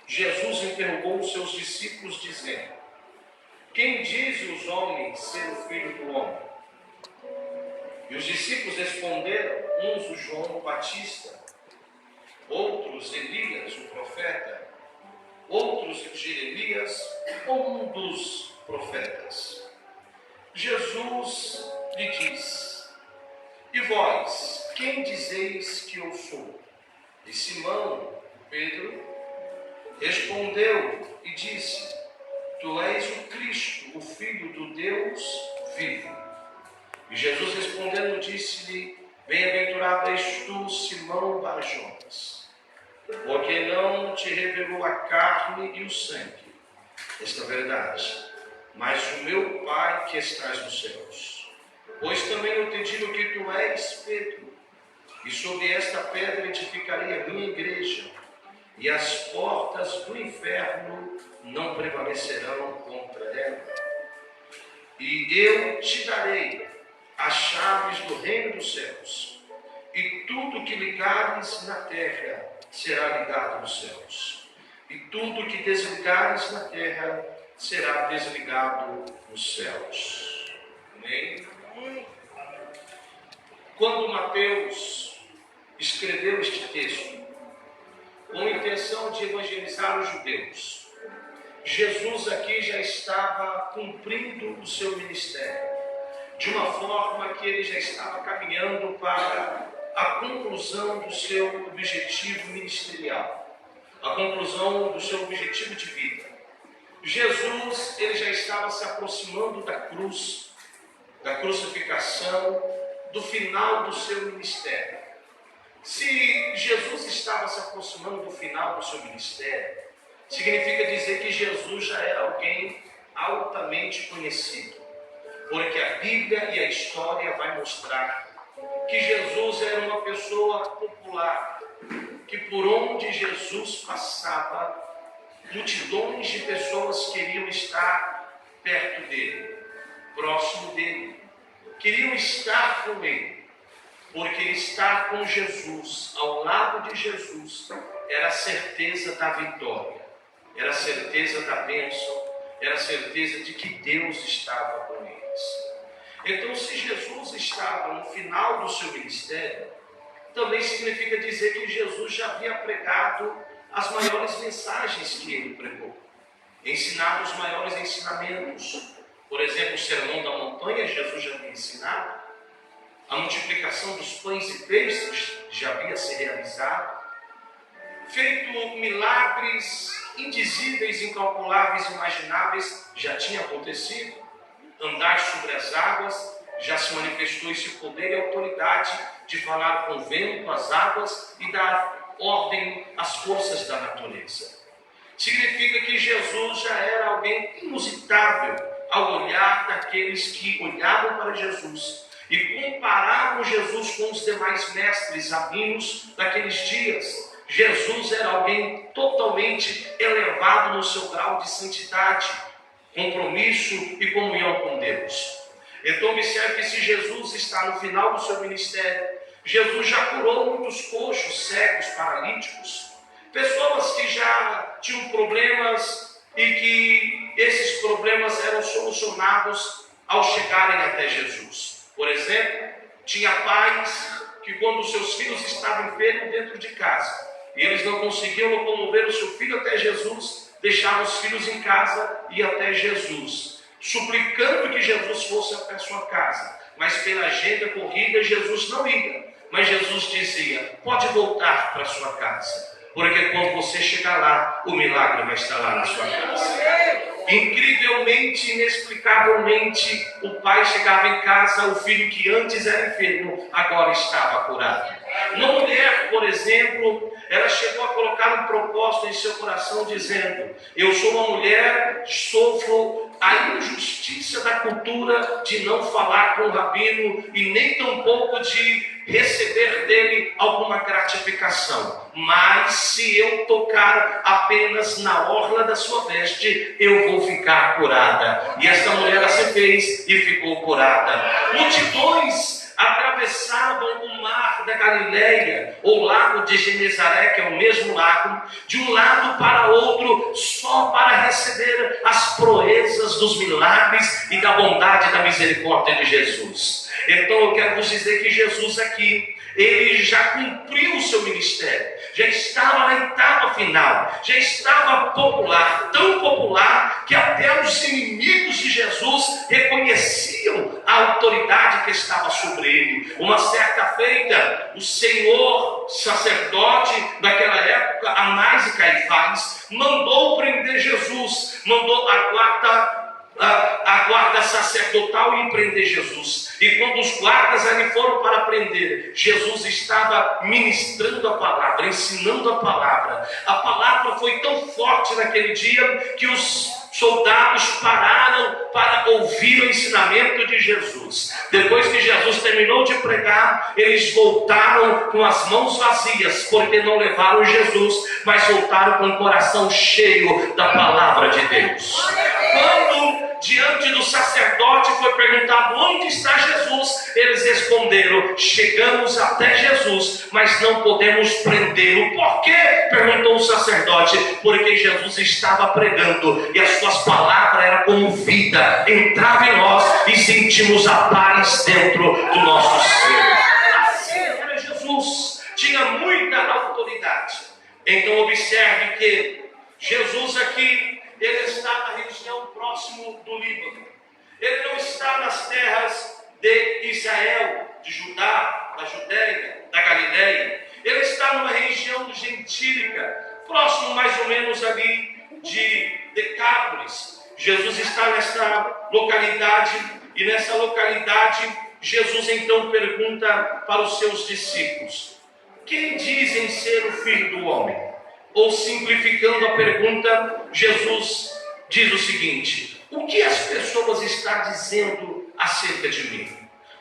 Jesus interrogou os seus discípulos, dizendo: quem dizem os homens ser o Filho do Homem? E os discípulos responderam, uns o João Batista, outros Elias, o profeta, outros Jeremias ou um dos profetas. Jesus lhe diz: e vós, quem dizeis que eu sou? E Simão, Pedro, respondeu e disse: tu és o Cristo, o Filho do Deus vivo. E Jesus respondendo disse-lhe: bem-aventurado és tu, Simão Bar-Jonas, porque não te revelou a carne e o sangue esta verdade, mas o meu Pai que estás nos céus. Pois também eu te digo que tu és Pedro, e sobre esta pedra edificarei a minha igreja, e as portas do inferno não prevalecerão contra ela. E eu te darei as chaves do reino dos céus, e tudo que ligares na terra será ligado nos céus, e tudo que desligares na terra será desligado nos céus. Amém? Quando Mateus escreveu este texto, com a intenção de evangelizar os judeus, Jesus aqui já estava cumprindo o seu ministério, de uma forma que ele já estava caminhando para a conclusão do seu objetivo ministerial, a conclusão do seu objetivo de vida. Jesus, ele já estava se aproximando da cruz, da crucificação, do final do seu ministério. Se Jesus estava se aproximando do final do seu ministério, significa dizer que Jesus já era alguém altamente conhecido, porque a Bíblia e a história vai mostrar que Jesus era uma pessoa popular, que por onde Jesus passava, multidões de pessoas queriam estar perto dele, próximo dele, queriam estar com ele, porque estar com Jesus, ao lado de Jesus, era a certeza da vitória, era a certeza da bênção, era a certeza de que Deus estava com eles. Então, se Jesus estava no final do seu ministério, também significa dizer que Jesus já havia pregado as maiores mensagens que ele pregou, ensinado os maiores ensinamentos. Por exemplo, o Sermão da Montanha, Jesus já havia ensinado. A multiplicação dos pães e peixes já havia se realizado. Feito milagres indizíveis, incalculáveis, imagináveis, já tinha acontecido. Andar sobre as águas, já se manifestou esse poder e autoridade de falar com o vento, as águas e dar ordem às forças da natureza. Significa que Jesus já era alguém inusitável ao olhar daqueles que olhavam para Jesus e comparavam Jesus com os demais mestres rabinos daqueles dias. Jesus era alguém totalmente elevado no seu grau de santidade, compromisso e comunhão com Deus. Então observe que se Jesus está no final do seu ministério, Jesus já curou muitos coxos, cegos, paralíticos, pessoas que já tinham problemas e que esses problemas eram solucionados ao chegarem até Jesus. Por exemplo, tinha pais que quando os seus filhos estavam enfermos dentro de casa, e eles não conseguiam locomover o seu filho até Jesus, deixavam os filhos em casa e ia até Jesus, suplicando que Jesus fosse até sua casa. Mas pela agenda corrida, Jesus não ia. Mas Jesus dizia: pode voltar para sua casa, porque quando você chegar lá, o milagre vai estar lá na sua casa. Incrivelmente, inexplicavelmente, o pai chegava em casa, o filho que antes era enfermo, agora estava curado. Uma mulher, por exemplo, ela chegou a colocar um propósito em seu coração, dizendo: eu sou uma mulher, sofro a injustiça da cultura de não falar com o rabino e nem tampouco de receber dele alguma gratificação. Mas se eu tocar apenas na orla da sua veste, eu vou ficar curada. E esta mulher assim fez e ficou curada. Multidões atravessavam o mar da Galileia, ou lago de Genezaré, que é o mesmo lago, de um lado para outro, só para receber as proezas dos milagres e da bondade e da misericórdia de Jesus. Então eu quero vos dizer que Jesus aqui, ele já cumpriu o seu ministério, já estava na etapa final, já estava popular, tão popular que até os inimigos de Jesus reconheciam a autoridade que estava sobre ele. Uma certa feita, o Senhor sacerdote daquela época, Anás e Caifás, mandou prender Jesus, mandou a guarda sacerdotal e prender Jesus. E quando os guardas ali foram para prender, Jesus estava ministrando a palavra, ensinando a palavra. A palavra foi tão forte naquele dia que os soldados pararam para ouvir o ensinamento de Jesus. Depois que Jesus terminou de pregar, eles voltaram com as mãos vazias, porque não levaram Jesus, mas voltaram com o coração cheio da palavra de Deus. Quando diante do sacerdote foi perguntado onde está Jesus, eles responderam: chegamos até Jesus, mas não podemos prendê-lo. Por quê? Perguntou o sacerdote. Porque Jesus estava pregando e as suas palavras eram como vida, entrava em nós e sentimos a paz dentro do nosso ser. Assim era Jesus, tinha muita autoridade. Então observe que Jesus aqui, ele está na região próximo do Líbano. Ele não está nas terras de Israel, de Judá, da Judéia, da Galileia. Ele está numa região gentílica, próximo mais ou menos ali de Decápolis. Jesus está nessa localidade, e nessa localidade Jesus então pergunta para os seus discípulos: quem dizem ser o Filho do Homem? Ou simplificando a pergunta, Jesus diz o seguinte: o que as pessoas estão dizendo acerca de mim?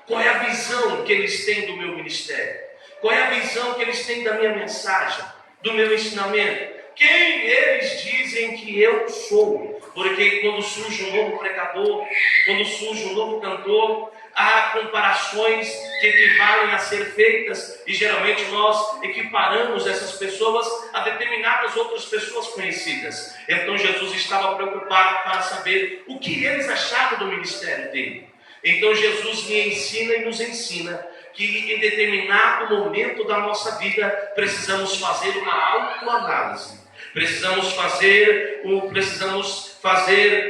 Qual é a visão que eles têm do meu ministério? Qual é a visão que eles têm da minha mensagem, do meu ensinamento? Quem eles dizem que eu sou? Porque quando surge um novo pregador, quando surge um novo cantor, há comparações que equivalem a ser feitas, e geralmente nós equiparamos essas pessoas a determinadas outras pessoas conhecidas. Então Jesus estava preocupado para saber o que eles achavam do ministério dele. Então Jesus me ensina e nos ensina que em determinado momento da nossa vida precisamos fazer uma autoanálise. Precisamos fazer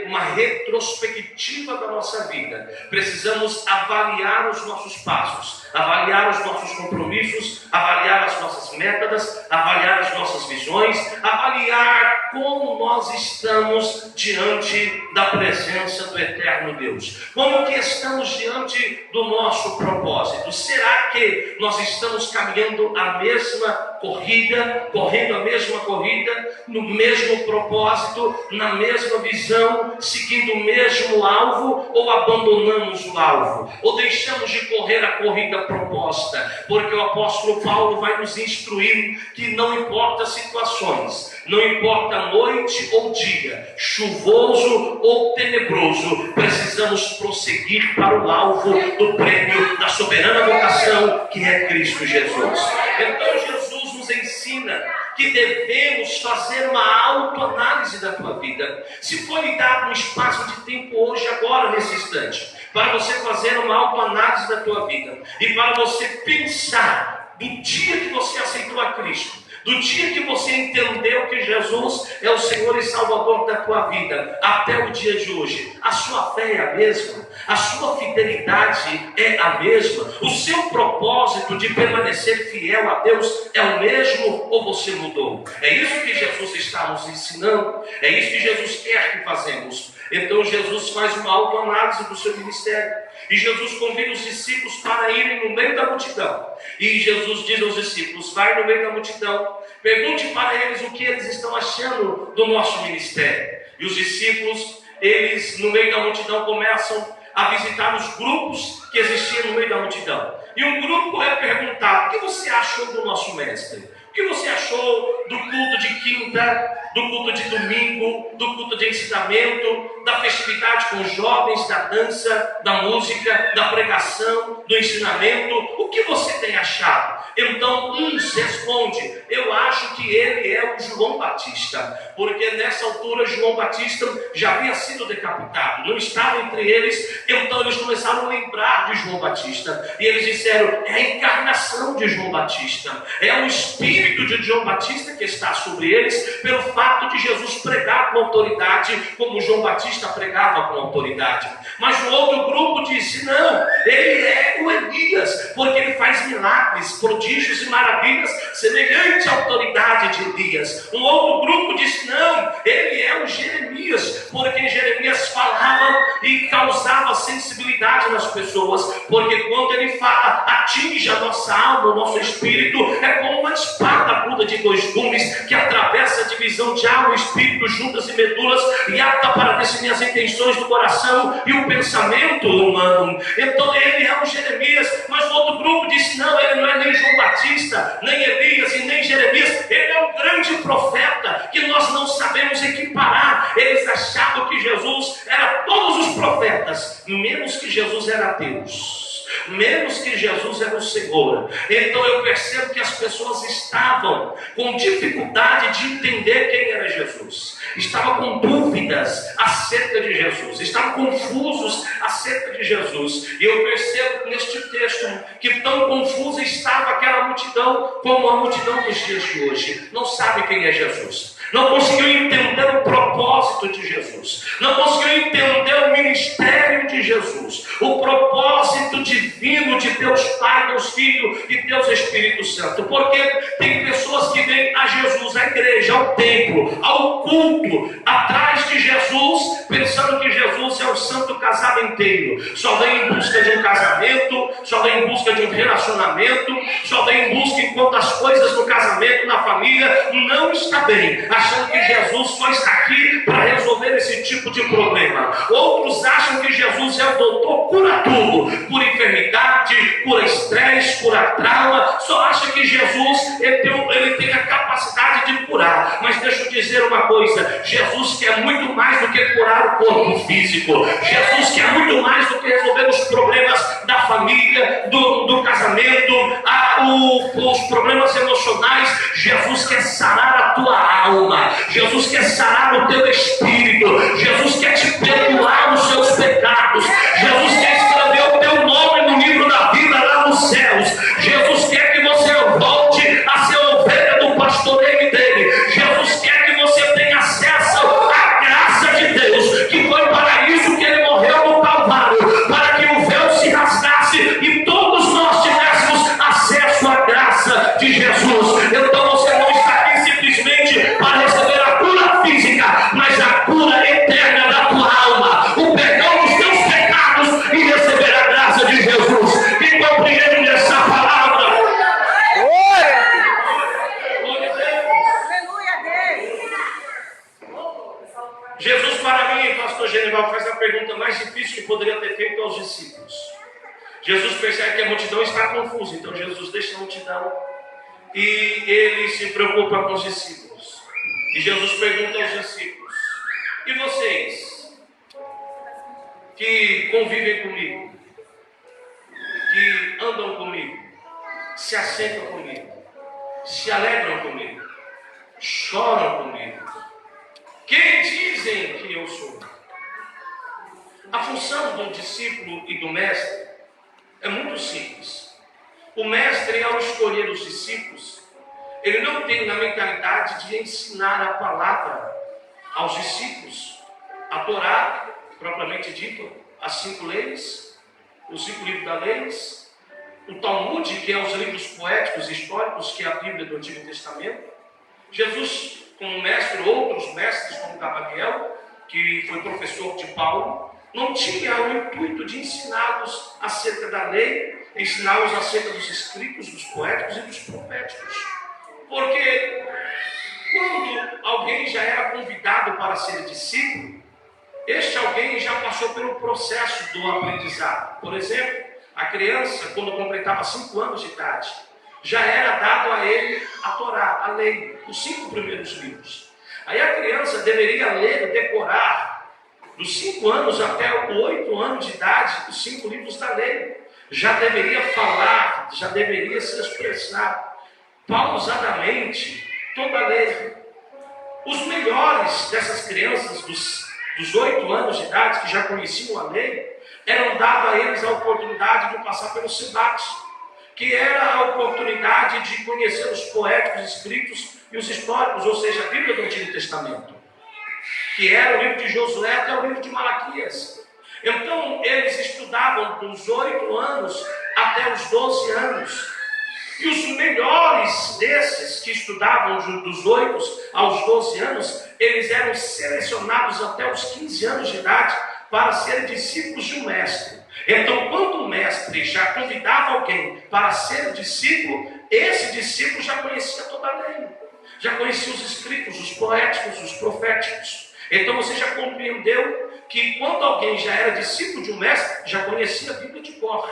uma retrospectiva da nossa vida. Precisamos avaliar os nossos passos, avaliar os nossos compromissos, avaliar as nossas metas, avaliar as nossas visões, avaliar como nós estamos diante da presença do eterno Deus. Como que estamos diante do nosso propósito? Será que nós estamos caminhando a mesma corrida, correndo a mesma corrida, no mesmo propósito, na mesma visão, seguindo o mesmo alvo, ou abandonamos o alvo, ou deixamos de correr a corrida proposta? Porque o apóstolo Paulo vai nos instruir que não importa as situações, não importa noite ou dia, chuvoso ou tenebroso, precisamos prosseguir para o alvo do prêmio da soberana vocação, que é Cristo Jesus. Então Jesus nos ensina que devemos fazer uma autoanálise da tua vida. Se for lhe dado um espaço de tempo hoje, agora, nesse instante, para você fazer uma autoanálise da tua vida, e para você pensar do dia que você aceitou a Cristo, do dia que você entendeu que Jesus é o Senhor e Salvador da tua vida, até o dia de hoje, a sua fé é a mesma? A sua fidelidade é a mesma? O seu propósito de permanecer fiel a Deus é o mesmo, ou você mudou? É isso que Jesus está nos ensinando, é isso que Jesus quer que fazemos. Então Jesus faz uma autoanálise do seu ministério, e Jesus convida os discípulos para irem no meio da multidão. E Jesus diz aos discípulos: vai no meio da multidão, pergunte para eles o que eles estão achando do nosso ministério. E os discípulos, eles no meio da multidão começam a visitar os grupos que existiam no meio da multidão. E um grupo é perguntado: o que você achou do nosso mestre? O que você achou achou do culto de quinta, do culto de domingo, do culto de ensinamento, da festividade com os jovens, da dança, da música, da pregação, do ensinamento? O que você tem achado? Então uns responde: eu acho que ele é o João Batista, porque nessa altura João Batista já havia sido decapitado, não estava entre eles. Então eles começaram a lembrar de João Batista, e eles disseram: é a encarnação de João Batista, é o espírito de João Batista que está sobre eles, pelo fato de Jesus pregar com autoridade, como João Batista pregava com autoridade. Mas o outro grupo disse: não, ele é o Elias, porque ele faz milagres, prodígios e maravilhas semelhante à autoridade de Elias. Um outro grupo disse: não, ele é o Jeremias, porque Jeremias falava e causava sensibilidade nas pessoas, porque quando ele fala, atinge a nossa alma, o nosso espírito, é como uma espada aguda de dois gumes, que atravessa a divisão de alma e espírito, juntas e medulas, e apta para definir as intenções do coração e o pensamento humano. Então ele é o Jeremias. Mas o outro grupo disse: não, ele não é nem João Batista, nem Elias e nem Jeremias, ele é um grande profeta que nós não sabemos equiparar. Eles achavam que Jesus era todos os profetas, menos que Jesus era Deus, menos que Jesus era o Senhor. Então eu percebo que as pessoas estavam com dificuldade de entender quem era Jesus, estavam com dúvidas acerca de Jesus, estavam confusos acerca de Jesus. E eu percebo neste texto que tão confusa estava aquela multidão como a multidão dos dias de hoje. Não sabe quem é Jesus, não conseguiu entender o propósito de Jesus, não conseguiu entender o ministério de Jesus, o propósito divino de Deus Pai, Deus Filho e Deus Espírito Santo. Porque tem pessoas que vêm a Jesus, à igreja, ao templo, ao culto, atrás de Jesus, pensando que Jesus é o santo casamenteiro. Só vem em busca de um casamento, só vem em busca de um relacionamento, só vem em busca enquanto as coisas no casamento, na família, não está bem, achando que Jesus só está aqui para resolver esse tipo de problema. Outros acham que Jesus é o doutor, cura tudo, cura enfermidade, cura estresse, cura trauma. Só acha que Jesus ele tem a capacidade de curar. Mas deixa eu dizer uma coisa: Jesus quer muito mais do que curar o corpo físico. Jesus quer muito mais do que resolver os problemas da família, do casamento, os problemas emocionais. Jesus quer sarar a tua alma, Jesus quer sarar o teu espírito, Jesus quer te perdoar os seus pecados, Jesus quer escrever o teu nome no livro da vida lá nos céus. Jesus quer que você volte a ser ovelha do pastoreio dele. Jesus quer que você tenha acesso à graça de Deus, que foi para isso que ele morreu no Calvário, para que o véu se rasgasse e todos nós tivéssemos acesso à graça de Jesus. Então você não está aqui simplesmente para receber a cura física, mas a cura eterna da tua alma, o perdão dos teus pecados e receber a graça de Jesus. Quem compreende essa palavra? Jesus, para mim, pastor Genival, faz a pergunta mais difícil que poderia ter feito aos discípulos. Jesus percebe que a multidão está confusa, então Jesus deixa a multidão e ele se preocupa com os discípulos. E Jesus pergunta aos discípulos: e vocês que convivem comigo, que andam comigo, se assentam comigo, se alegram comigo, choram comigo, quem dizem que eu sou? A função do discípulo e do mestre é muito simples. O mestre, ao escolher os discípulos, ele não tem na mentalidade de ensinar a palavra aos discípulos, a Torá, propriamente dito, as 5 leis, os 5 livros da lei, o Talmud, que é os livros poéticos e históricos, que é a Bíblia do Antigo Testamento. Jesus, como mestre, outros mestres, como Gamaliel, que foi professor de Paulo, não tinha o intuito de ensiná-los acerca da lei, ensiná-los acerca dos escritos, dos poéticos e dos proféticos. Porque quando alguém já era convidado para ser discípulo, este alguém já passou pelo processo do aprendizado. Por exemplo, a criança, quando completava 5 anos de idade, já era dado a ele a Torá, a lei. lei, os 5 primeiros livros. Aí a criança deveria ler, decorar, dos 5 anos até os 8 anos de idade, os 5 livros da lei. Já deveria falar, já deveria se expressar pausadamente toda a lei. Os melhores dessas crianças dos 8 anos de idade, que já conheciam a lei, eram dados a eles a oportunidade de passar pelo Sebate, que era a oportunidade de conhecer os poéticos escritos e os históricos, ou seja, a Bíblia do Antigo Testamento, que era o livro de Josué até o livro de Malaquias. Então, eles estudavam dos 8 anos até os 12 anos. E os melhores desses que estudavam dos 8 aos 12 anos, eles eram selecionados até os 15 anos de idade para serem discípulos de um mestre. Então, quando o mestre já convidava alguém para ser discípulo, esse discípulo já conhecia toda a lei, já conhecia os escritos, os poéticos, os proféticos. Então você já compreendeu que quando alguém já era discípulo de um mestre, já conhecia a Bíblia de cor.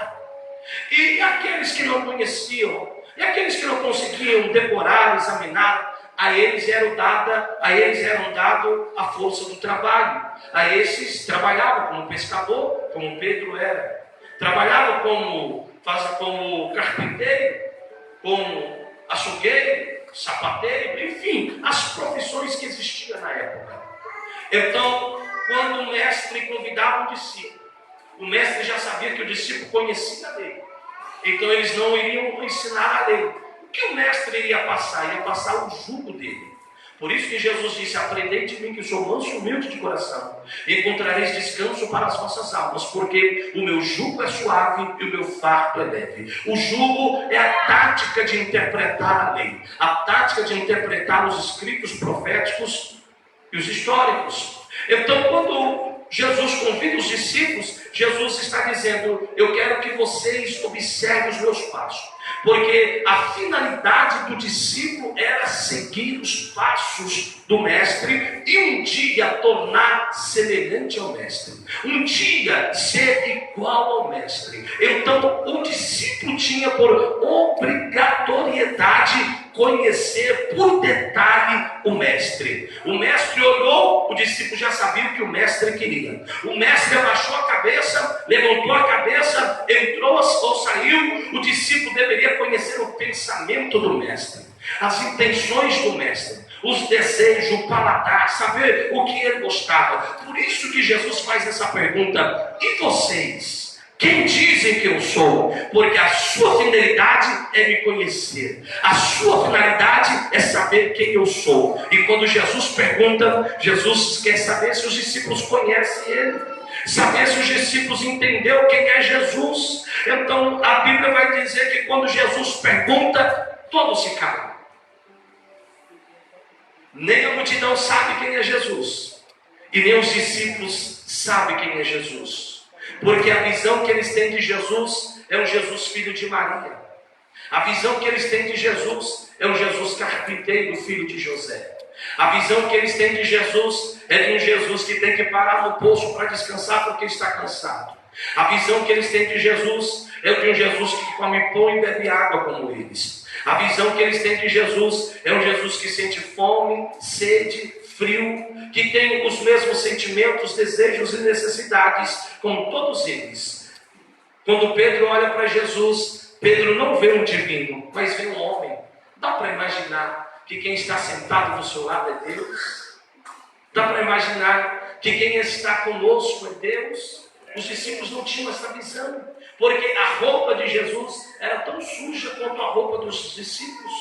E aqueles que não conheciam, e aqueles que não conseguiam decorar, examinar, a eles eram dado a força do trabalho. A esses trabalhavam como pescador, como Pedro era. Trabalhavam como carpinteiro, como açougueiro, sapateiro, enfim, as profissões que existiam na época. Então, quando o mestre convidava um discípulo, o mestre já sabia que o discípulo conhecia a lei. Então eles não iriam ensinar a lei. O que o mestre iria passar? Ia passar o jugo dele. Por isso que Jesus disse: aprendei de mim, que sou manso e humilde de coração, e encontrareis descanso para as vossas almas, porque o meu jugo é suave e o meu fardo é leve. O jugo é a tática de interpretar a lei, a tática de interpretar os escritos proféticos e os históricos. Então, quando Jesus convida os discípulos, Jesus está dizendo: eu quero que vocês observem os meus passos. Porque a finalidade do discípulo era seguir os passos do mestre e um dia tornar semelhante ao mestre. Um dia ser igual ao mestre. Então o discípulo tinha por obrigatoriedade conhecer por detalhe o mestre. O mestre olhou, o discípulo já sabia o que o mestre queria. O mestre abaixou a cabeça, levantou a cabeça, entrou ou saiu. O discípulo deveria conhecer o pensamento do mestre, as intenções do mestre, os desejos, o paladar, saber o que ele gostava. Por isso que Jesus faz essa pergunta: e vocês? Quem dizem que eu sou? Porque a sua finalidade é me conhecer. A sua finalidade é saber quem eu sou. E quando Jesus pergunta, Jesus quer saber se os discípulos conhecem ele, saber se os discípulos entenderam quem é Jesus. Então a Bíblia vai dizer que quando Jesus pergunta, todos se calam. Nem a multidão sabe quem é Jesus, e nem os discípulos sabem quem é Jesus. Porque a visão que eles têm de Jesus é um Jesus filho de Maria. A visão que eles têm de Jesus é um Jesus carpinteiro, filho de José. A visão que eles têm de Jesus é de um Jesus que tem que parar no poço para descansar porque está cansado. A visão que eles têm de Jesus é de um Jesus que come pão e bebe água como eles. A visão que eles têm de Jesus é um Jesus que sente fome, sede, frio, que tem os mesmos sentimentos, desejos e necessidades como todos eles. Quando Pedro olha para Jesus, Pedro não vê um divino, mas vê um homem. Dá para imaginar que quem está sentado do seu lado é Deus? Dá para imaginar que quem está conosco é Deus? Os discípulos não tinham essa visão, porque a roupa de Jesus era tão suja quanto a roupa dos discípulos.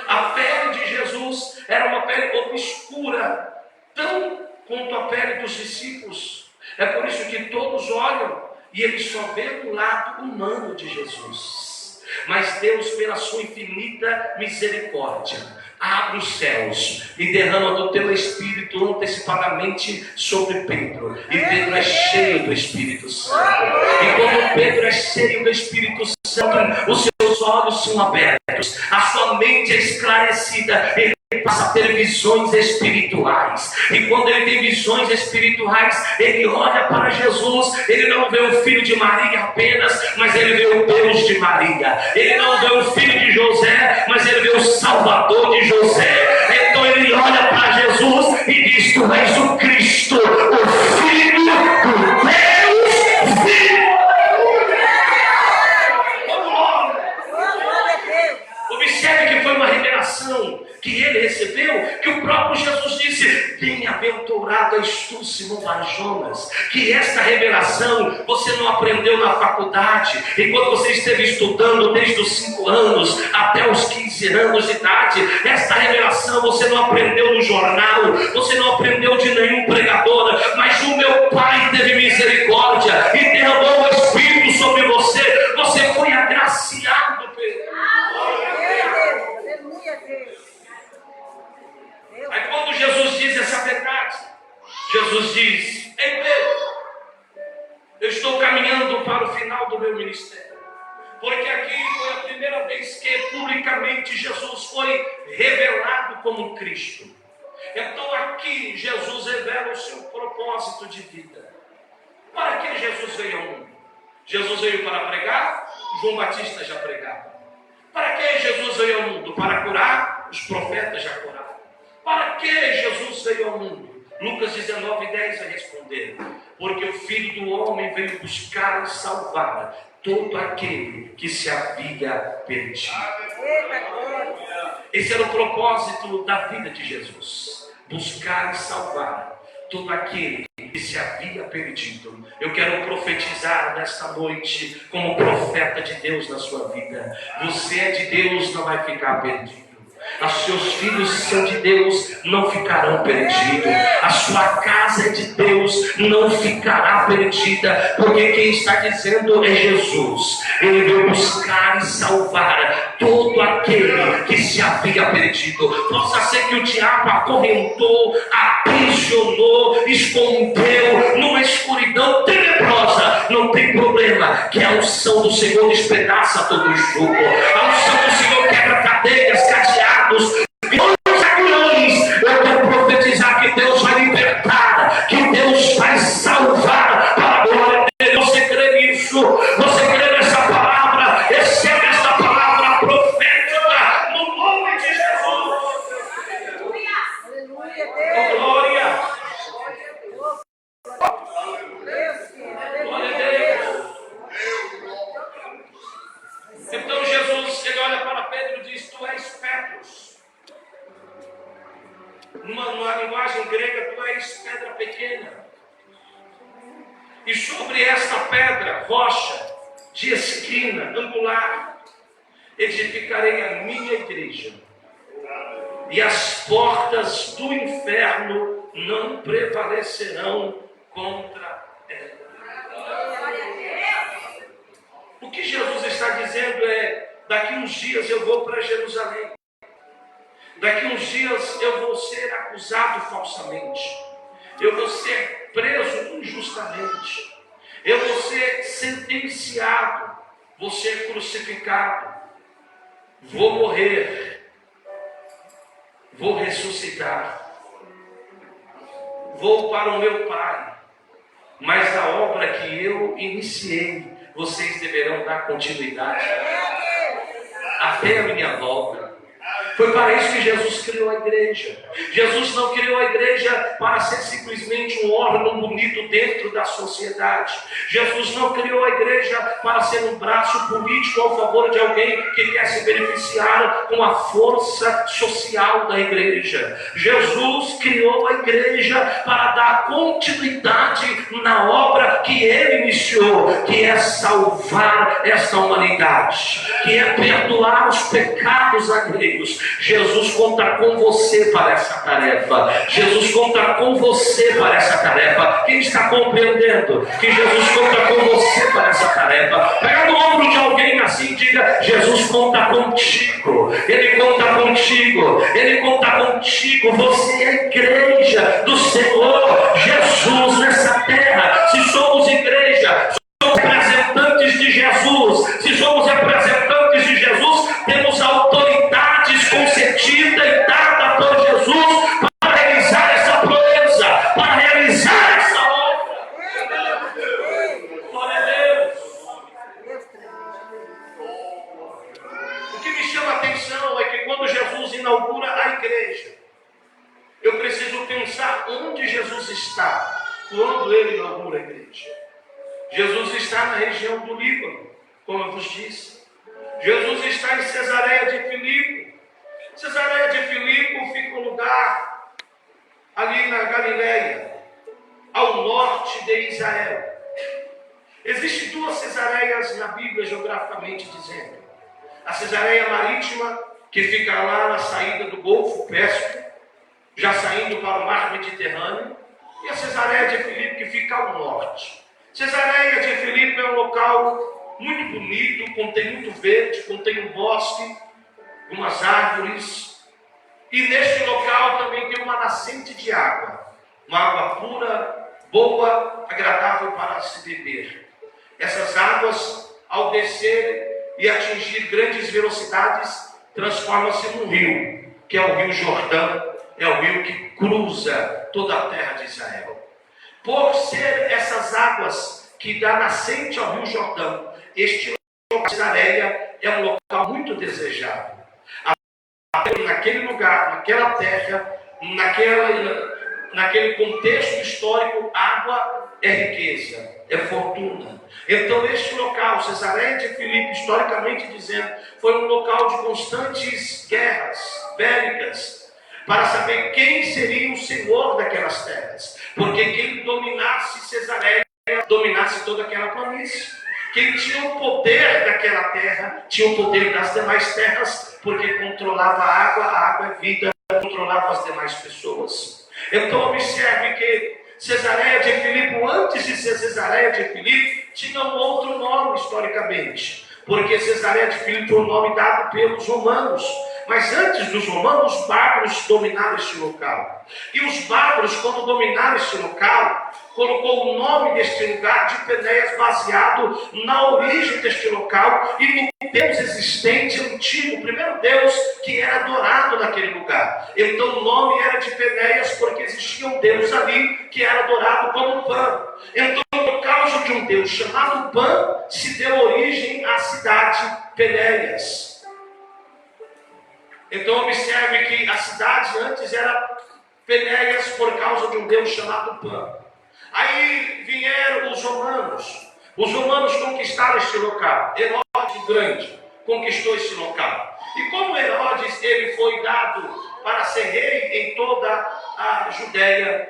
A pele de Jesus era uma pele obscura, tão quanto a pele dos discípulos. É por isso que todos olham e eles só veem o lado humano de Jesus. Mas Deus, pela sua infinita misericórdia, abre os céus e derrama do teu Espírito antecipadamente sobre Pedro. E Pedro é cheio do Espírito Santo. E quando Pedro é cheio do Espírito Santo, os seus olhos são abertos, a sua mente é esclarecida, ele passa a ter visões espirituais. E quando ele tem visões espirituais, ele olha para Jesus. Ele não vê o filho de Maria apenas, mas ele vê o Deus de Maria. Ele não vê o filho de José, mas ele vê o Salvador de José. revelação que ele recebeu, que o próprio Jesus disse: bem-aventurado és tu, Simão Barjonas, que esta revelação você não aprendeu na faculdade, enquanto você esteve estudando desde os 5 anos até os 15 anos de idade. Esta revelação você não aprendeu no jornal, você não aprendeu de nenhum pregador, mas o meu Pai teve misericórdia e derramou o Espírito sobre você. Você foi agraciado pelo. Aí quando Jesus diz essa verdade, Jesus diz: ei Pedro, eu estou caminhando para o final do meu ministério, porque aqui foi a primeira vez que publicamente Jesus foi revelado como Cristo. Então aqui Jesus revela o seu propósito de vida. Para que Jesus veio ao mundo? Jesus veio para pregar? João Batista já pregava. Para que Jesus veio ao mundo? Para curar? Os profetas já curaram. Para que Jesus veio ao mundo? Lucas 19:10 vai responder: porque o Filho do Homem veio buscar e salvar todo aquele que se havia perdido. Esse era o propósito da vida de Jesus: buscar e salvar todo aquele que se havia perdido. Eu quero profetizar nesta noite como profeta de Deus na sua vida: você é de Deus, não vai ficar perdido. Os seus filhos são de Deus, não ficarão perdidos. A sua casa é de Deus, não ficará perdida, porque quem está dizendo é Jesus. Ele veio buscar e salvar todo aquele que se havia perdido. Possa ser que o diabo acorrentou, aprisionou, escondeu numa escuridão tenebrosa. Não tem problema, que a unção do Senhor despedaça todo o jugo. A unção do Senhor quebra cadeias, cadeados, aguilhões. Eu quero profetizar que Deus vai libertar, que Deus vai salvar para a glória dele. Você crê nisso? Você crê nessa palavra? Recebe essa palavra profética no nome de Jesus. Oh, glória. Glória a Deus. Então Jesus, ele olha para Pedro e diz: tu és Petros. Numa linguagem grega, tu és pedra pequena. E sobre esta pedra, rocha de esquina, angular, edificarei a minha igreja. E as portas do inferno não prevalecerão contra ela. O que Jesus está dizendo é: daqui uns dias eu vou para Jerusalém. Daqui uns dias eu vou ser acusado falsamente. Eu vou ser preso injustamente. Eu vou ser sentenciado. Vou ser crucificado. Vou morrer. Vou ressuscitar. Vou para o meu Pai. Mas a obra que eu iniciei, vocês deverão dar continuidade até a minha volta. Foi para isso que Jesus criou a igreja. Jesus não criou a igreja para ser simplesmente um órgão bonito dentro da sociedade. Jesus não criou a igreja para ser um braço político ao favor de alguém que quer se beneficiar com a força social da igreja. Jesus criou a igreja para dar continuidade na obra que ele iniciou, que é salvar esta humanidade, que é perdoar os pecados alheios. Jesus conta com você para essa tarefa. Jesus conta com você para essa tarefa. Quem está compreendendo que Jesus conta com você para essa tarefa? Pega no ombro de alguém assim e diga: Jesus conta contigo. Ele conta contigo. Ele conta contigo. Você é a igreja do Senhor Jesus nessa terra. Se somos igreja, somos representantes de Jesus. Se somos representantes de Jesus, temos autoridades concedidas e dada por Jesus para realizar essa proeza, para realizar essa obra. Glória a Deus. O que me chama a atenção é que quando Jesus inaugura a igreja, eu preciso pensar onde Jesus está quando ele inaugura a igreja. Jesus está na região do Líbano, como eu vos disse. Jesus está em Cesareia de Filipe. Cesareia de Filipe fica um lugar ali na Galileia, ao norte de Israel. Existem duas Cesareias na Bíblia, geograficamente dizendo. A Cesareia Marítima, que fica lá na saída do Golfo Pérsico, já saindo para o mar Mediterrâneo, e a Cesareia de Filipe, que fica ao norte. Cesareia de Filipe é um local muito bonito, contém muito verde, contém um bosque, umas árvores, e neste local também tem uma nascente de água, uma água pura, boa, agradável para se beber. Essas águas, ao descer e atingir grandes velocidades, transformam-se num rio, que é o Rio Jordão, é o rio que cruza toda a terra de Israel. Por ser essas águas que dá nascente ao Rio Jordão, este local de Cesareia é um local muito desejado. Naquele lugar, naquela terra, naquele contexto histórico, água é riqueza, é fortuna. Então este local, Cesareia de Filipe, historicamente dizendo, foi um local de constantes guerras bélicas, para saber quem seria o senhor daquelas terras. Porque quem dominasse Cesareia, dominasse toda aquela planície. Quem tinha o poder daquela terra, tinha o poder das demais terras, porque controlava a água é vida, controlava as demais pessoas. Então observe que Cesareia de Filipe, antes de ser Cesareia de Filipe, tinha um outro nome historicamente, porque Cesareia de Filipe foi um nome dado pelos romanos. Mas antes dos romanos, os bárbaros dominaram este local. E os bárbaros, quando dominaram este local, colocou o nome deste lugar de Penéias, baseado na origem deste local e no Deus existente antigo, o primeiro Deus que era adorado naquele lugar. Então o nome era de Penéias porque existia um Deus ali que era adorado como Pan. Então, por causa de um Deus chamado Pan, se deu origem à cidade Penéias. Então observe que a cidade antes era Penéias por causa de um Deus chamado Pan. Aí vieram os romanos. Os romanos conquistaram este local. Herodes o Grande conquistou este local. E como Herodes ele foi dado para ser rei em toda a Judéia,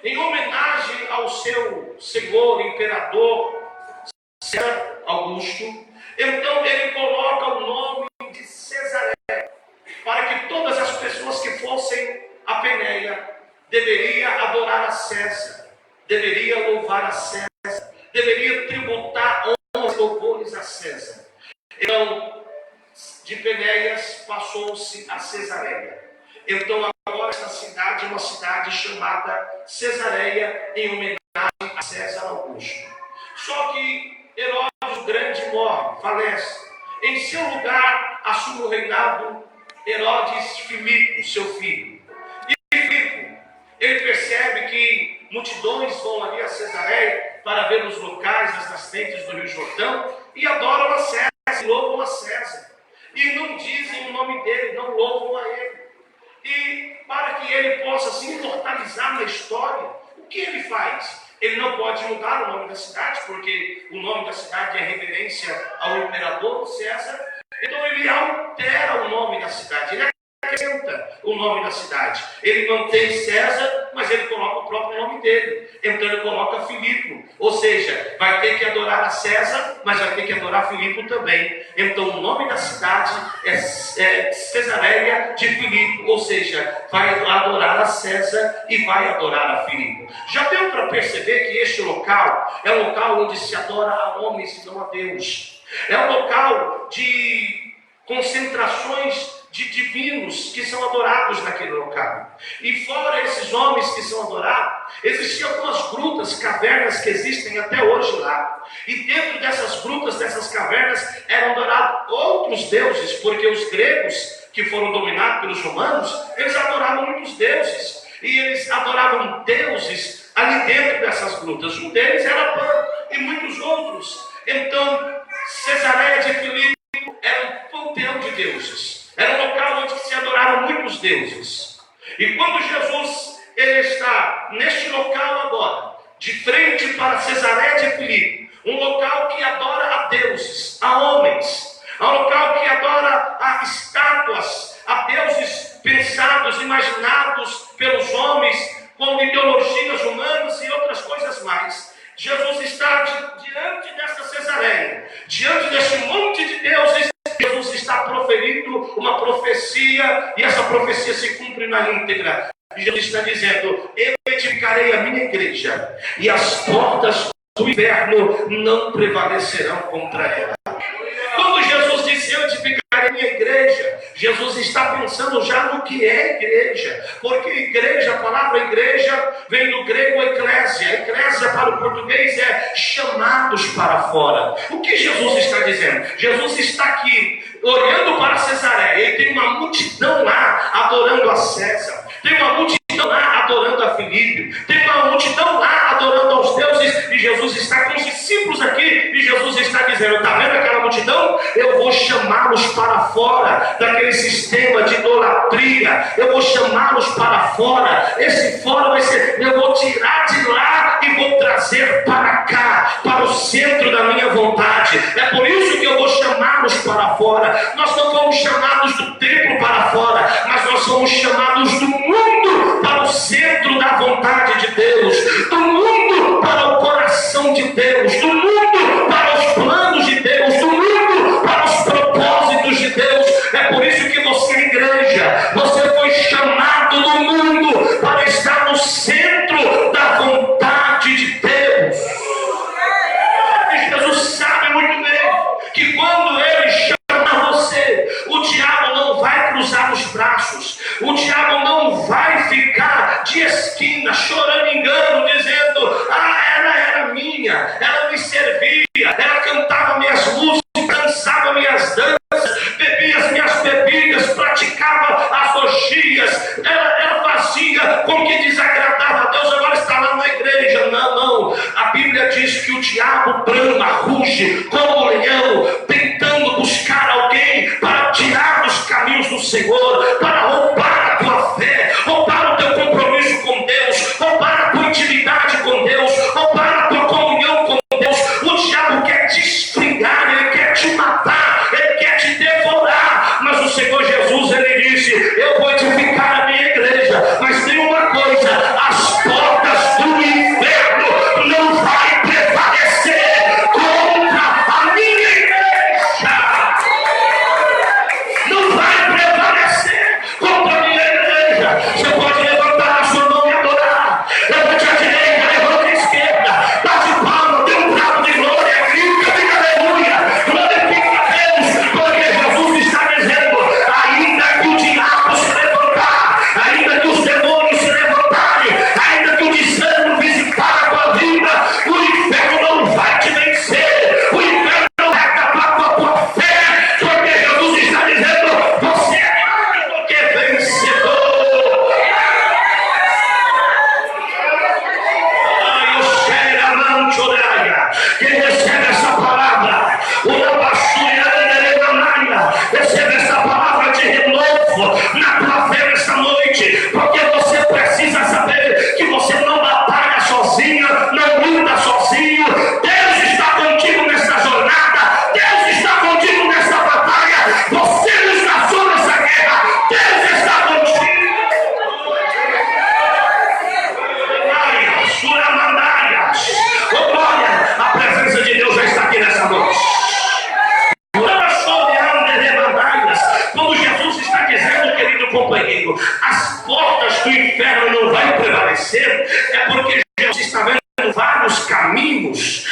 em homenagem ao seu senhor, imperador César Augusto, então ele coloca o nome de Cesareia, para que todas as pessoas que fossem a Penéia deveria adorar a César, deveria louvar a César, deveria tributar honras e louvores a César. Então, de Penéias passou-se a Cesareia. Então agora esta cidade é uma cidade chamada Cesareia, em homenagem a César Augusto. Só que Herodes o Grande morre, falece. Em seu lugar assume o reinado Herodes Filipe, seu filho. E Filipe, ele percebe que multidões vão ali a Cesareia para ver os locais, as nascentes do Rio Jordão, e adoram a César, e louvam a César. E não dizem o nome dele, não louvam a ele. E para que ele possa se imortalizar na história, o que ele faz? Ele não pode mudar o nome da cidade, porque o nome da cidade é reverência ao imperador César. Então ele altera o nome da cidade, ele acrescenta o nome da cidade. Ele mantém César, mas ele coloca o próprio nome dele. Então ele coloca Filipe, ou seja, vai ter que adorar a César, mas vai ter que adorar Filipe também. Então o nome da cidade é Cesareia de Filipe, ou seja, vai adorar a César e vai adorar a Filipe. Já deu para perceber que este local é um local onde se adora a homens e não a Deus. É um local de concentrações de divinos que são adorados naquele local. E fora esses homens que são adorados, existiam algumas grutas, cavernas que existem até hoje lá. E dentro dessas grutas, dessas cavernas, eram adorados outros deuses, porque os gregos, que foram dominados pelos romanos, eles adoravam muitos deuses. E eles adoravam deuses ali dentro dessas grutas. Um deles era Pan e muitos outros. Então, Cesareia de Filipe era um panteão de deuses. Era um local onde se adoravam muitos deuses. E quando Jesus ele está neste local agora, de frente para Cesareia de Filipe, um local que adora a deuses, a homens, um local que adora a estátuas, a deuses pensados, imaginados pelos homens, com ideologias humanas e outras coisas mais. Jesus está diante dessa Cesareia, diante desse monte de deuses. Jesus está proferindo uma profecia, e essa profecia se cumpre na íntegra. Jesus está dizendo: eu edificarei a minha igreja, e as portas do inferno não prevalecerão contra ela. Quando Jesus disse: eu edificarei a minha igreja, Jesus está pensando já no que é igreja, porque igreja, a palavra igreja vem do grego eclésia. Eclésia para o português é chamados para fora. O que Jesus está dizendo? Jesus está aqui olhando para Cesareia, e tem uma multidão lá adorando a César, tem uma multidão lá adorando a Filipe, tem uma multidão lá adorando aos deuses, e Jesus está com os discípulos aqui, e Jesus está dizendo: está vendo aquela multidão? Eu vou chamá-los para fora daquele sistema de idolatria, eu vou chamá-los para fora. Esse fora vai ser, eu vou tirar de lá e vou trazer para cá, para o centro da minha vontade. É por isso que eu vou chamá-los para fora. Nós não fomos chamados do templo para fora, mas nós somos chamados do mundo para o centro da vontade de Deus, do mundo para o coração de Deus, do mundo para os planos de Deus, do mundo para os propósitos de Deus. É por isso que você é igreja, você foi chamado do mundo para estar no centro da vontade de Deus. E Jesus sabe muito bem que quando Ele chama você, o diabo não vai cruzar os braços, o diabo não vai ficar de esquina, chorando engano, dizendo: ela era minha, ela me servia, ela cantava minhas músicas, dançava minhas danças, bebia as minhas bebidas, praticava as orgias, ela fazia com que desagradava a Deus, agora está lá na igreja. Não, a Bíblia diz que o diabo brama, ruge como um leão, tentando buscar alguém para tirar dos caminhos do Senhor, para roubar a tua fé, roubar o teu compromisso com Deus, roubar a tua intimidade com Deus, roubar a tua comunhão com Deus. O diabo quer te esfriar, ele quer te matar, ele quer te devorar, mas o Senhor Jesus, ele disse: eu vou edificar a minha igreja, mas tem uma coisa: as portas do inferno não vai prevalecer contra a minha igreja, não vai prevalecer contra a minha igreja. Você pode levantar a sua mão e adorar, levante a direita, levante a esquerda, bate palma, dê um brado de glória, grita, diga aleluia, glorifica a Deus, porque Jesus está dizendo: ainda que o diabo se levantar, ainda que os demônios se levantarem, ainda que o desânimo visitar a tua vida, o inferno não vai te vencer, o inferno não vai acabar com a tua fé, porque Jesus está dizendo: você é mais do que vencedor. Ai, o Xeramanchoraia, quem recebe essa palavra, o Labaxúria Anderemanaia, recebe essa palavra de renovo na tua fé nessa noite, porque você precisa saber que você não batalha sozinho, não luta sozinho. Deus está contigo nessa jornada, Deus está contigo nessa batalha, você não está só nessa guerra, Deus está contigo. Ai, Suramandaias, oh glória, a presença de Deus já está aqui nessa noite. Quando Jesus está dizendo, querido companheiro, as portas do inferno não vão prevalecer, é porque Jesus está vendo vários caminhos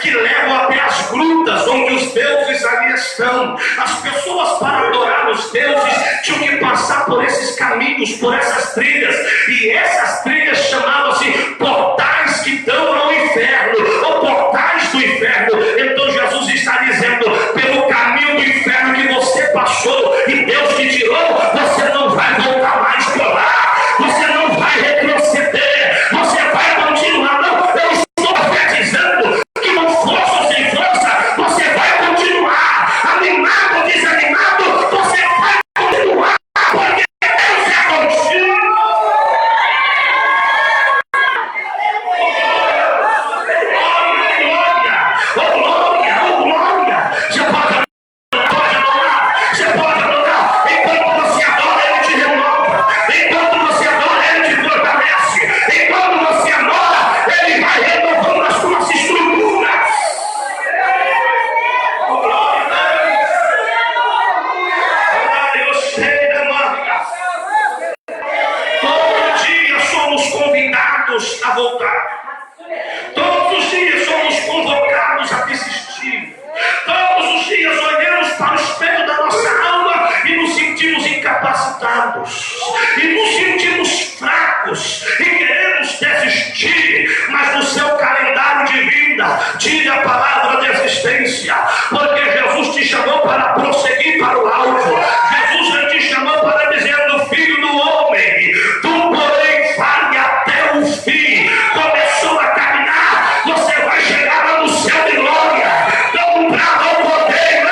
que levam até as grutas onde os deuses ali estão. As pessoas, para adorar os deuses, tinham que passar por esses caminhos, por essas trilhas, e essas trilhas chamavam-se portais que dão ao inferno, ou portais do inferno. Então Jesus está dizendo: pelo caminho do inferno que você passou e Deus te tirou, você não vai voltar mais por lá, você não vai retroceder, você vai continuar. Não, eu estou profetizando que não força ou sem força, você vai continuar, animado ou desanimado, você vai continuar, porque Deus é contigo. Oh glória, oh glória, oh glória. Você pode adorar, você pode adorar. incapacitados e nos sentimos fracos e queremos desistir, mas no seu calendário de vida, diga a palavra de existência, porque Jesus te chamou para prosseguir para o alto. Jesus já te chamou para dizer do Filho do Homem, tu porém vai até o fim. Começou a caminhar, você vai chegar lá no céu de glória. Dá um bravo ao cordeiro.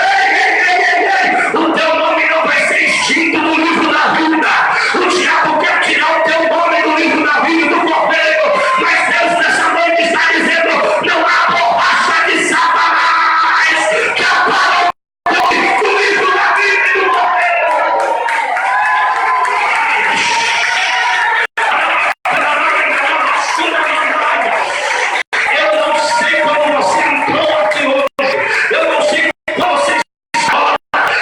O teu nome não vai ser extinto no livro da vida. O diabo quer tirar o teu nome do livro da vida do cordeiro, mas Deus nessa noite está dizendo: não há borracha de Satanás que apara o nome do livro da vida e do cordeiro. Eu não sei como você entrou aqui hoje, eu não sei como você está,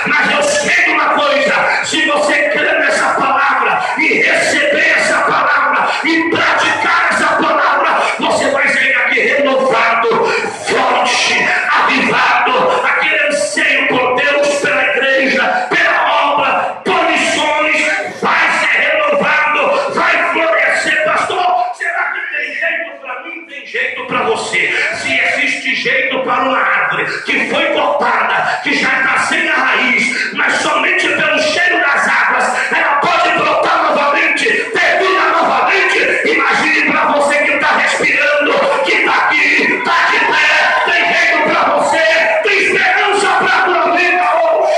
mas eu sei uma coisa: se você crer nessa palavra e receber essa palavra e praticar essa palavra, você vai sair aqui renovado, forte, avivado, aquele anseio por Deus, pela igreja, pela obra, por missões, vai ser renovado, vai florescer. Pastor, será que tem jeito para mim? Tem jeito para você. Se existe jeito para uma árvore que foi cortada, que já está sem a raiz, mas somente pelo cheiro das águas ela pode brotar novamente, ter vida novamente. Imagine para você que está respirando, que está aqui, está de pé, tem jeito para você, tem esperança para a tua vida hoje.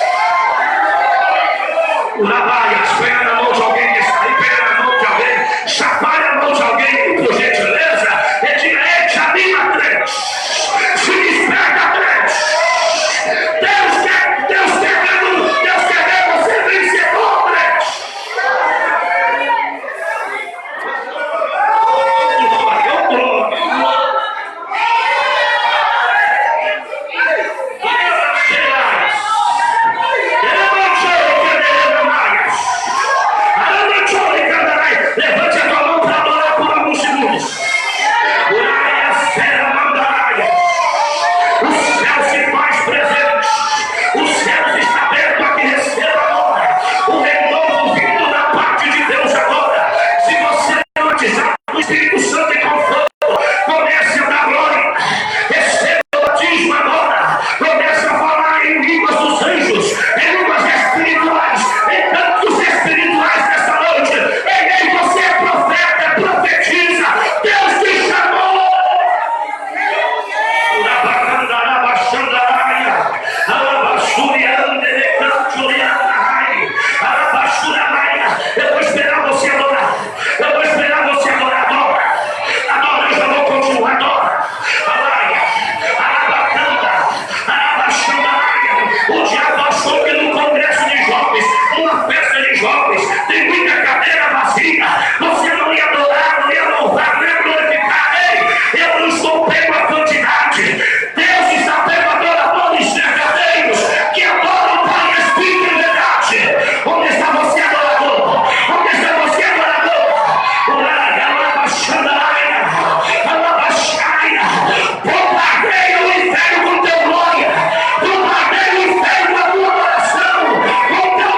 Urabaias, pega na mão de alguém que está aí, pega na mão de alguém, chacoalha a mão de alguém, por gentileza, e diga: ei, te anima, crente, se desperta, crente. Deus quer ver você vencedor, crente. Levante a tua mão para adorar por alguns segundos. O céu se faz presente. O céu está aberto a que receba agora o renovo vindo da parte de Deus agora. Se você não batizar o Espírito Santo e com fogo, comece a dar glória. Receba o batismo agora. Comece a falar em línguas dos anjos, em línguas espirituais, em cantos espirituais nessa noite. Ei, você é profeta, profetiza. Deus te chamou. Eu vou esperar você adorar. Eu vou esperar você adorar. Adora, eu já vou continuar. Adora. O diabo achou que no congresso de jovens, numa festa de jovens, tem muita cadeira vazia. Você não ia adorar, não ia louvar, não ia glorificar. Ei, eu não estou pego a quantidade. Deus está pego adoradores verdadeiros que adoram o Pai, Espírito e verdade. Onde está você, adorador? Onde está você, adorador? Bombardeia o inferno com teu glória. Bombardeia o inferno com a tua adoração. Com teu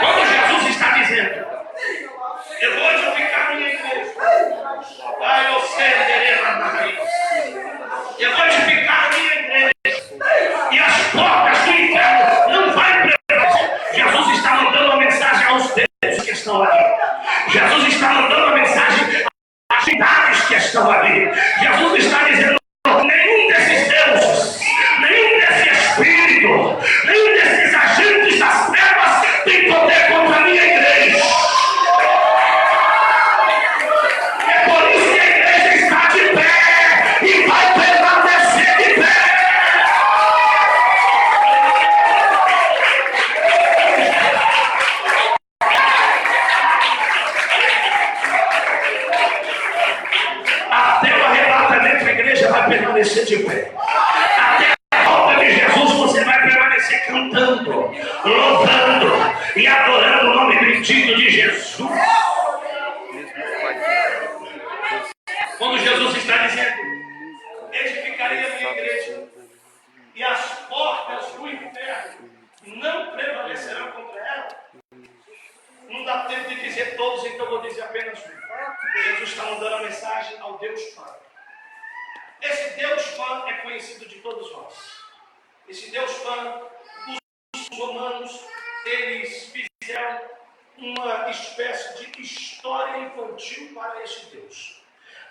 Quando Jesus está dizendo: eu vou edificar minha igreja, eu vou edificar minha igreja, e as portas do inferno não vai prevalecer. Jesus está mandando uma mensagem aos deuses que estão ali. Jesus está mandando uma mensagem às cidades que estão ali. Jesus está dizendo: nenhum desses deuses, nenhum desse espírito, nenhum desses agentes das trevas tem poder contra a minha igreja. É por isso que a igreja está de pé e vai permanecer de pé. Até o arrebatamento a igreja vai permanecer de pé. Até a volta de Jesus você vai permanecer louvando e adorando o nome bendito de Jesus. Quando Jesus está dizendo: edificarei a minha igreja e as portas do inferno não prevalecerão contra ela. Não dá tempo de dizer todos, então vou dizer apenas um. Jesus está mandando a mensagem ao Deus Pai. Esse Deus Pai é conhecido de todos nós. Esse Deus Pai, os romanos, eles fizeram uma espécie de história infantil para esse Deus.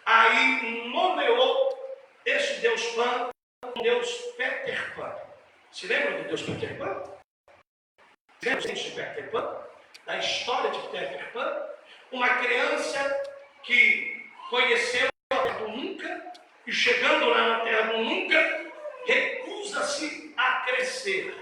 Aí nomeou esse Deus Pan um Deus Peter Pan. Se lembra do Deus Peter Pan? Lembra de Peter Pan? Da história de Peter Pan? Uma criança que conheceu a terra do nunca e chegando lá na terra do nunca, recusa-se a crescer,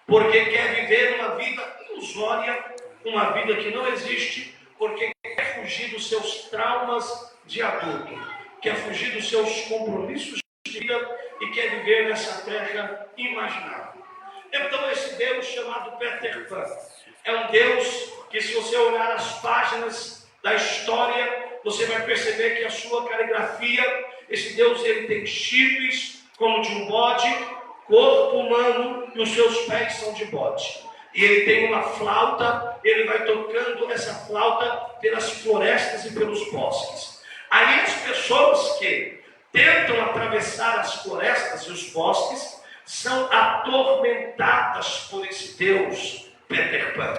porque quer viver uma vida ilusória, uma vida que não existe, porque quer fugir dos seus traumas de adulto, quer fugir dos seus compromissos de vida e quer viver nessa terra imaginável. Então esse Deus chamado Peter Pan é um Deus que, se você olhar as páginas da história, você vai perceber que a sua caligrafia, esse Deus, ele tem chifres como de um bode, corpo humano e os seus pés são de bode. E ele tem uma flauta, ele vai tocando essa flauta pelas florestas e pelos bosques. Aí as pessoas que tentam atravessar as florestas e os bosques são atormentadas por esse Deus Peter Pan.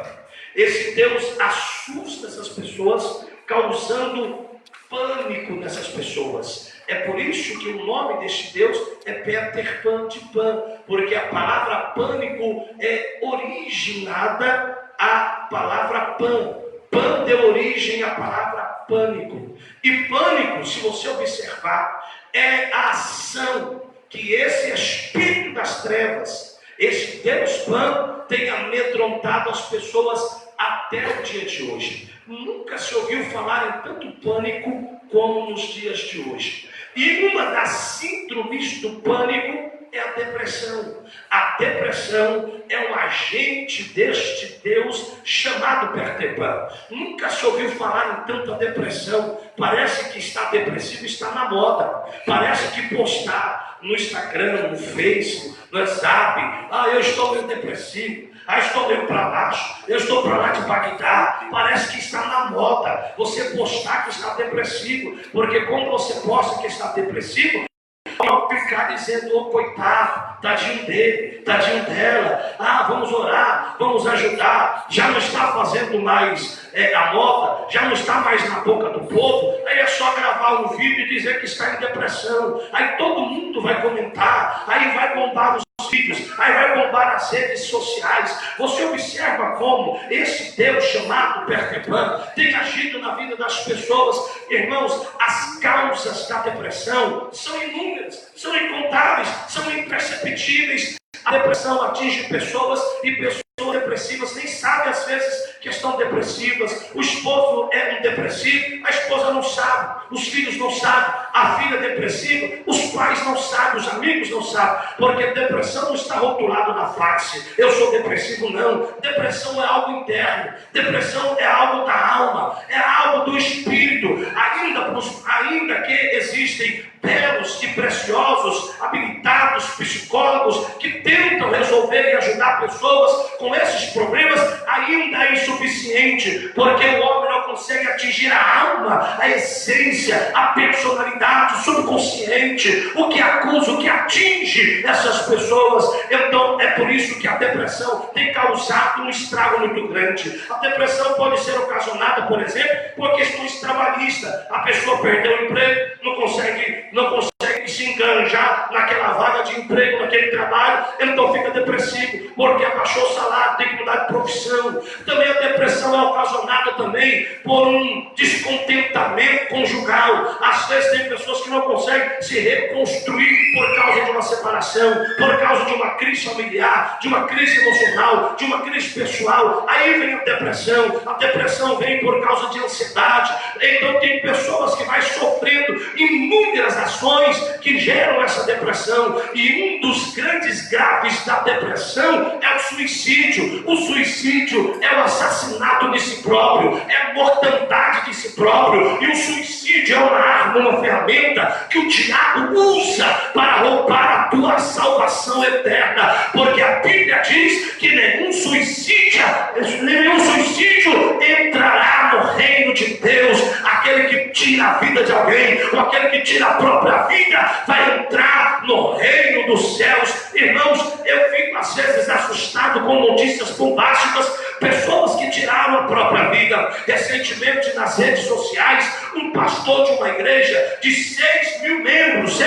Esse Deus assusta essas pessoas, causando pânico nessas pessoas. É por isso que o nome deste Deus é Peter Pan de Pan, porque a palavra pânico é originada à palavra pan. Pan deu origem à palavra pânico. E pânico, se você observar, é a ação que esse espírito das trevas, esse Deus Pan, tem amedrontado as pessoas até o dia de hoje. Nunca se ouviu falar em tanto pânico como nos dias de hoje. E uma das síndromes do pânico é a depressão. A depressão é um agente deste Deus chamado Peter Pan. Nunca se ouviu falar em tanta depressão. Parece que estar depressivo está na moda. Parece que postar no Instagram, no Face, no WhatsApp: eu estou meio depressivo, estou meio para baixo, eu estou para lá de Bagdá. Parece que está na moda você postar que está depressivo, porque quando você posta que está depressivo, ao ficar dizendo: coitado, tadinho dele, tadinho dela, vamos orar, vamos ajudar, já não está fazendo mais a moda, já não está mais na boca do povo. Aí é só gravar um vídeo e dizer que está em depressão. Aí todo mundo vai comentar, aí vai bombar os vídeos, aí vai bombar as redes sociais. Você observa como esse Deus chamado Peter Pan tem agido na vida das pessoas. Irmãos, as causas da depressão são inúmeras, são incontáveis, são imperceptíveis. A depressão atinge pessoas e pessoas depressivas nem sabem às vezes que estão depressivas. O esposo é um depressivo, a esposa não sabe, os filhos não sabem, a filha é depressiva, os pais não sabem, os amigos não sabem, porque depressão não está rotulado na face. Eu sou depressivo, não. Depressão é algo interno, depressão é algo da alma, é algo do espírito. Ainda que existem belos e preciosos, habilitados psicólogos que tentam resolver e ajudar pessoas com esses problemas, ainda é insuficiente, porque o homem não consegue atingir a alma, a essência, a personalidade, o subconsciente, o que acusa, o que atinge essas pessoas. Então é por isso que a depressão tem causado um estrago muito grande. A depressão pode ser ocasionada, por exemplo, por questões trabalhistas. A pessoa perdeu o emprego, não consegue se enganjar naquela vaga de emprego, naquele trabalho, então fica depressivo, porque abaixou o salário, tem que mudar de profissão. Também a depressão é ocasionada também por um descontentamento conjugal. Às vezes tem pessoas que não conseguem se reconstruir por causa de uma separação, por causa de uma crise familiar, de uma crise emocional, de uma crise pessoal. Aí vem a depressão vem por causa de ansiedade. Então tem pessoas que vai sofrendo inúmeras ações que geram essa depressão, e um dos grandes graves da depressão é o suicídio. suicídio. O suicídio é o assassinato de si próprio, é a mortandade de si próprio. E o suicídio é uma arma, uma ferramenta que o diabo usa para roubar a tua salvação eterna. Porque a Bíblia diz que nenhum suicídio entrará no reino de Deus. Aquele que tira a vida de alguém, ou aquele que tira a própria vida, vai entrar no reino dos céus. Irmãos, eu fico às vezes assustado com notícias bombásticas, pessoas que tiraram a própria vida. Recentemente nas redes sociais, um pastor de uma igreja de 6 mil membros,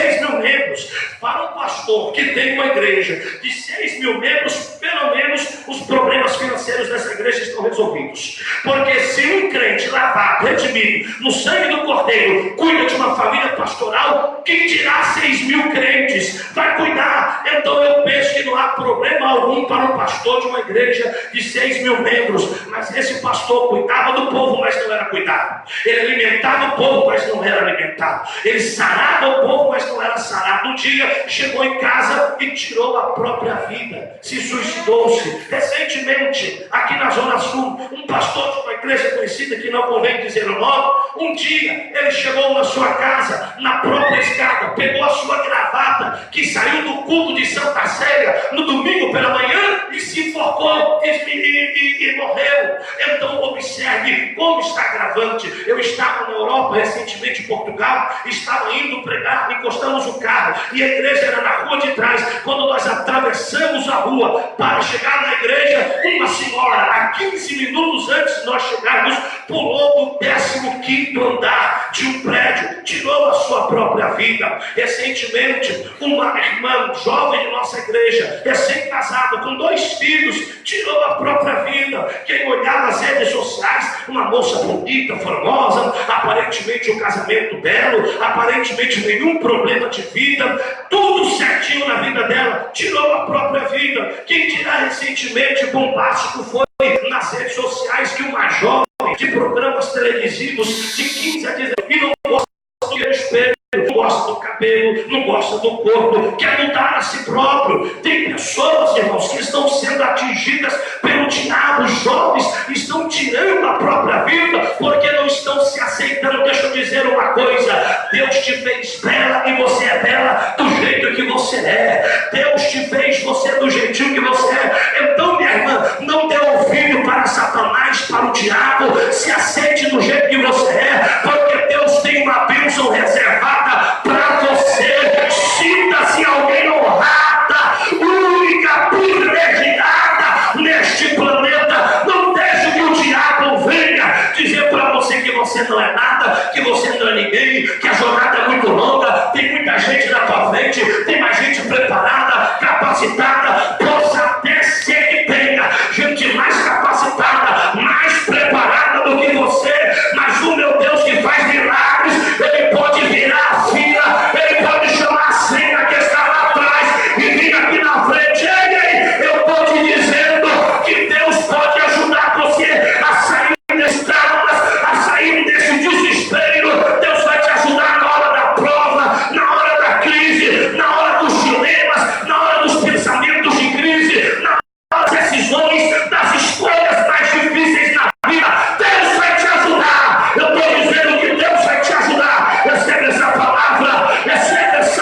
para um pastor que tem uma igreja de 6 mil membros, pelo menos os problemas financeiros dessa igreja estão resolvidos. Porque se um crente lavado, redimido, no sangue do Cordeiro, cuida de uma família pastoral, quem dirá 6 mil crentes vai cuidar? Então eu penso que não há problema algum para um pastor de uma igreja de 6 mil membros. Mas esse pastor cuidava do povo, mas não era cuidado. Ele alimentava o povo, mas não era alimentado. Ele sarava o povo, mas não era sarado. Um dia chegou em casa e tirou a própria vida, se suicidou-se. Recentemente, aqui na Zona Sul, um pastor de uma igreja conhecida, que não convém dizer o nome, um dia ele chegou na sua casa, na própria escada, pegou a sua gravata, que saiu do culto de Santa Célia no domingo pela manhã, e se enforcou e morreu. Então observe como está agravante. Eu estava na Europa recentemente, em Portugal, estava indo pregar, encostamos o carro e a igreja era na rua de trás. Quando nós atravessamos a rua para chegar na igreja, uma senhora, a 15 minutos antes de nós chegarmos, pulou do 15º andar de um prédio, tirou a sua própria vida. Recentemente, uma irmã jovem de nossa igreja, recém-casada, com 2 filhos, tirou a própria vida. Quem olhava as redes sociais, uma moça bonita, formosa, aparentemente um casamento belo, aparentemente nenhum problema de vida, tudo certinho na vida dela, tirou a própria vida. Quem dirá recentemente bombástico foi nas redes sociais que uma jovem de programas televisivos de 15 a 19 não gosta do espelho, não gosta do cabelo, não gosta do corpo, quer mudar a si próprio. Tem pessoas, irmãos, que estão sendo atingidas pelo diabo. Jovens estão tirando a própria vida porque não estão se aceitando. Deixa eu dizer uma coisa: Deus te fez bela e você é bela do jeito que você é. Deus te fez você do jeitinho que você é. Então, minha irmã, não dê ouvido para Satanás, para o diabo. Se aceite do jeito que você é, porque Deus tem uma bênção reservada para você. Sinta-se alguém honrada, única, privilegiada neste planeta. Não deixe que o diabo venha dizer para você que você não é nada, que você não é ninguém, que a jornada é muito longa, tem muita gente na tua frente, tem mais gente preparada, capacitada. Possa até ser que tenha gente mais capacitada, mais preparada do que você, mas o meu Deus que faz milagres, Ele pode virar a fila, Ele pode chamar a cena que está lá atrás e vir aqui na frente. Ei, eu estou te dizendo que Deus pode ajudar você a sair desse traumas, a sair desse desespero. Deus vai te ajudar na hora da prova, na hora da crise, na hora dos dilemas, na hora dos pensamentos de crise, na hora das decisões, das escolhas mais difíceis na vida. Deus vai te ajudar. Eu estou dizendo que Deus vai te ajudar. Recebe essa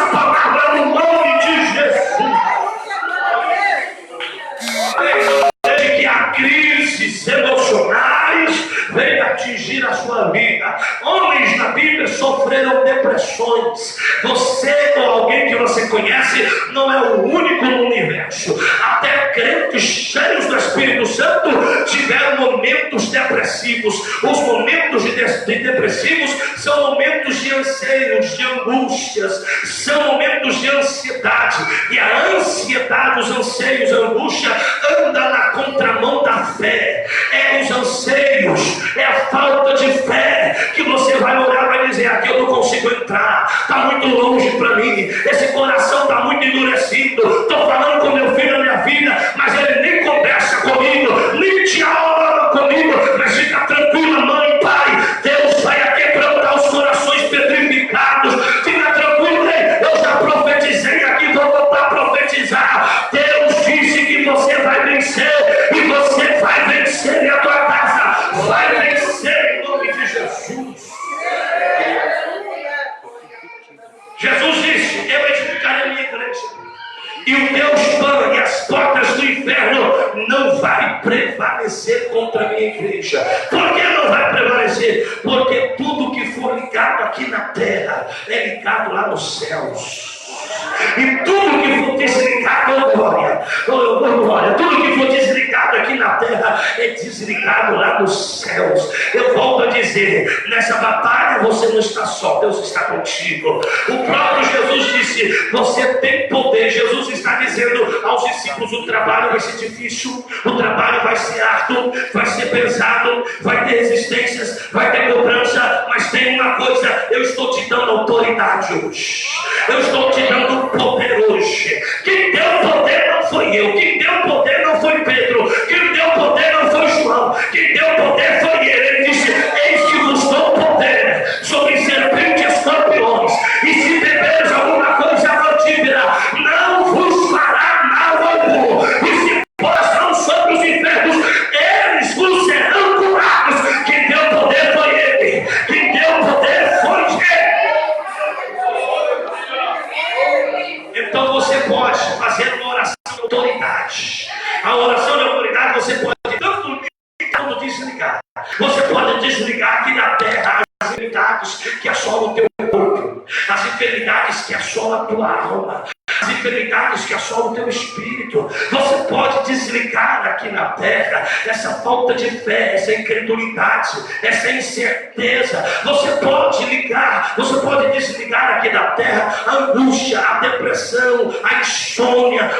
palavra no nome de Jesus. Sei que há crises emocionais vem atingir a sua vida. Homens na Bíblia sofreram depressões. Você ou alguém que você conhece não é o único no universo. Até crentes cheios do Espírito Santo tiveram momentos depressivos. Os momentos de depressivos são momentos de anseios, de angústias, são momentos de ansiedade. E a ansiedade, os anseios, a angústia anda na contramão da fé. É os anseios, é a falta de fé que você vai olhar e vai dizer: aqui eu não consigo entrar, está muito longe para mim, esse coração está muito endurecido, estou falando com meu filho na minha vida, mas ele nem conversa comigo, nem dialoga comigo. Mas fica tranquila, mãe, pai, Deus vai quebrantar os corações petrificados. Fica tranquilo, eu já profetizei aqui, vou voltar a profetizar. Deus disse que você vai vai vencer, e você vai vencer, e a tua casa vai vencer em nome de Jesus. Jesus disse: eu edificarei a minha igreja, e o Deus Pan e as portas do inferno não vai prevalecer contra a minha igreja. Por que não vai prevalecer? Porque tudo que for ligado aqui na terra é ligado lá nos céus. E tudo que for desligado, glória, tudo que for desligado aqui na terra é desligado lá nos céus. Eu volto a dizer, nessa batalha você não está só, Deus está contigo. O próprio Jesus disse: você tem poder. Jesus está dizendo aos discípulos: o trabalho vai ser difícil, o trabalho vai ser árduo, vai ser pesado, vai ter resistências, vai ter cobrança, mas tem uma coisa: eu estou te dando autoridade hoje, eu estou te dando poder hoje. Quem deu poder não foi eu, quem deu poder não foi Pedro, quem deu poder não foi João, quem deu poder foi ele. Ele disse: eis que vos dou poder sobre serpentes e escorpiões, e se beberes alguma coisa mortífera, não vos fará mal algum, e se postam sobre os enfermos, eles vos serão curados. Quem deu poder foi ele, quem deu poder foi ele. Então você pode fazer uma oração de autoridade. A oração de autoridade você pode tanto desligar. Você pode desligar aqui na terra as enfermidades que assolam o teu corpo, as enfermidades que assolam a tua alma, as enfermidades que assolam o teu espírito. Você pode desligar aqui na terra essa falta de fé, essa incredulidade, essa incerteza. Você pode desligar aqui da terra a angústia, a depressão, a insônia,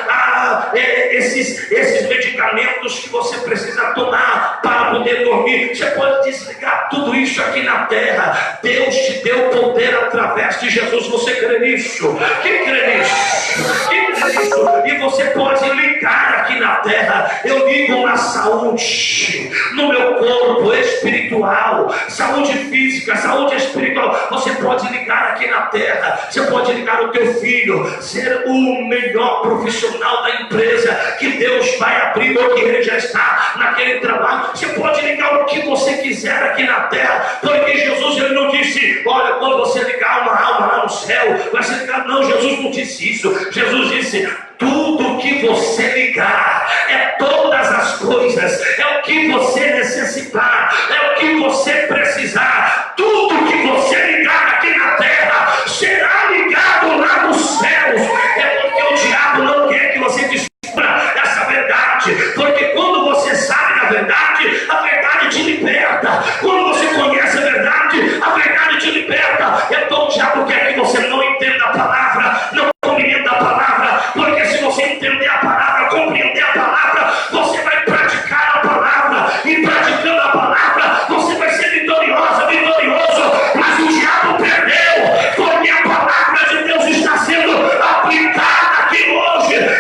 esses medicamentos que você precisa tomar para poder dormir. Você pode desligar tudo isso aqui na terra. Deus te deu poder através de Jesus. Você crê nisso? Quem crê nisso? E você pode ligar aqui na terra. Eu ligo na saúde, no meu corpo espiritual, saúde física, saúde espiritual. Você pode ligar aqui na terra. Você pode ligar o teu filho, ser o melhor profissional da empresa que Deus vai abrir, porque ele já está naquele trabalho. Você pode ligar o que você quiser aqui na terra, porque Jesus, ele não disse: olha, quando você ligar uma alma lá no céu vai ser ligado. Não, Jesus não disse isso. Jesus disse: tudo que você ligar